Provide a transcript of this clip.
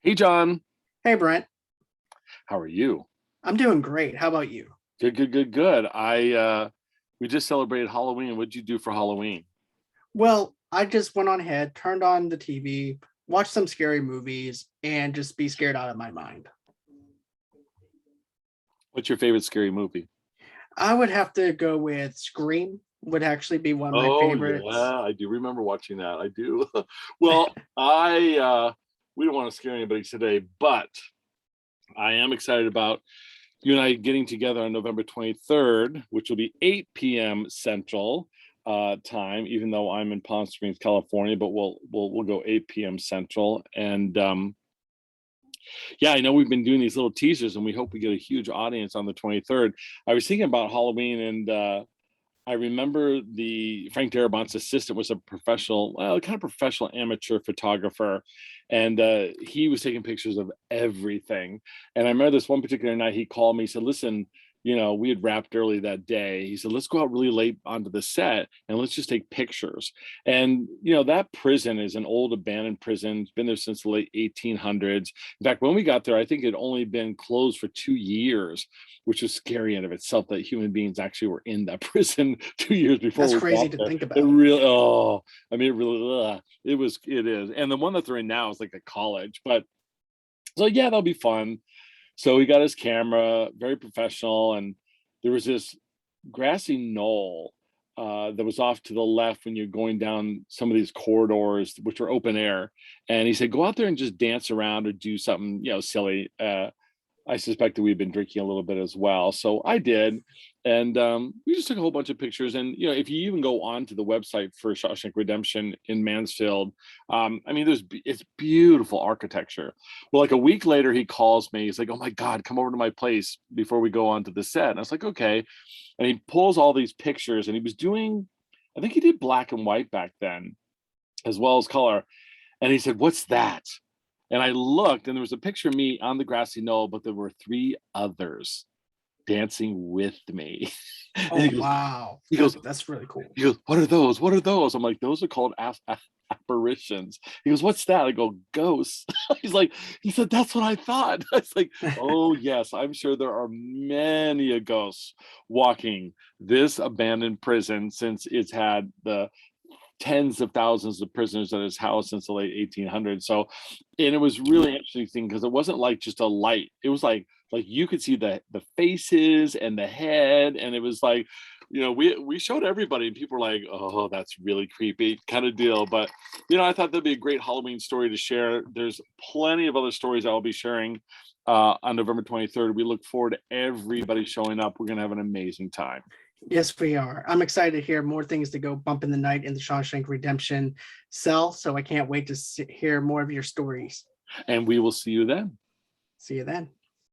Hey, John. Hey Brent, How are you? I'm doing great. How about you? Good, good, good, good. We just celebrated Halloween. What'd you do for Halloween? Well, I just went on ahead, turned on the TV, watched some scary movies, and just be scared out of my mind. What's your favorite scary movie? I would have to go with Scream, would actually be one of my Oh favorites. yeah, I do remember watching that. I do. Well, I we don't want to scare anybody today, but I am excited about you and I getting together on November 23rd, which will be 8 p.m. Central time, even though I'm in Palm Springs, California, but we'll go 8 p.m. Central. And yeah, I know we've been doing these little teasers and we hope we get a huge audience on the 23rd. I was thinking about Halloween and I remember the Frank Darabont's assistant was a professional, well, kind of professional amateur photographer, and he was taking pictures of everything. And I remember this one particular night he called me. He said, "Listen, we had wrapped early that day." He said, "Let's go out really late onto the set and let's just take pictures." And that prison is an old abandoned prison. It's been there since the late 1800s. In fact, when we got there, I think it had only been closed for 2 years, which was scary in of itself that human beings actually were in that prison 2 years before That's we crazy got to there. think It about. really, oh, I mean, it really, it is. And the one that they're in now is like a college, but so yeah, that'll be fun. So he got his camera, very professional, and there was this grassy knoll that was off to the left when you're going down some of these corridors, which are open air. And he said, "Go out there and just dance around or do something, silly." I suspected we'd been drinking a little bit as well. So I did. And we just took a whole bunch of pictures. And, if you even go onto the website for Shawshank Redemption in Mansfield, I mean, it's beautiful architecture. Well, like a week later, he calls me. He's like, "Oh my God, come over to my place before we go onto the set." And I was like, "Okay." And he pulls all these pictures and he was doing, I think he did black and white back then, as well as color. And he said, "What's that?" And I looked, and there was a picture of me on the grassy knoll, but there were three others dancing with me. And Oh wow, he goes, that's really cool. "What are those? What are those?" I'm like, "Those are called apparitions." He goes, "What's that?" I go, "Ghosts." He said, "That's what I thought." I was like, "Oh yes, I'm sure there are many a ghosts walking this abandoned prison since it's had the tens of thousands of prisoners at his house since the late 1800s." So, and it was really interesting because it wasn't like just a light. It was like you could see the faces and the head, and it was like, we showed everybody, and people were like, "Oh, that's really creepy," kind of deal. But I thought that'd be a great Halloween story to share. There's plenty of other stories I'll be sharing on November 23rd. We look forward to everybody showing up. We're gonna have an amazing time, Yes, we are. I'm excited to hear more things to go bump in the night in the Shawshank Redemption cell. So I can't wait to hear more of your stories. and we will see you then. See you then.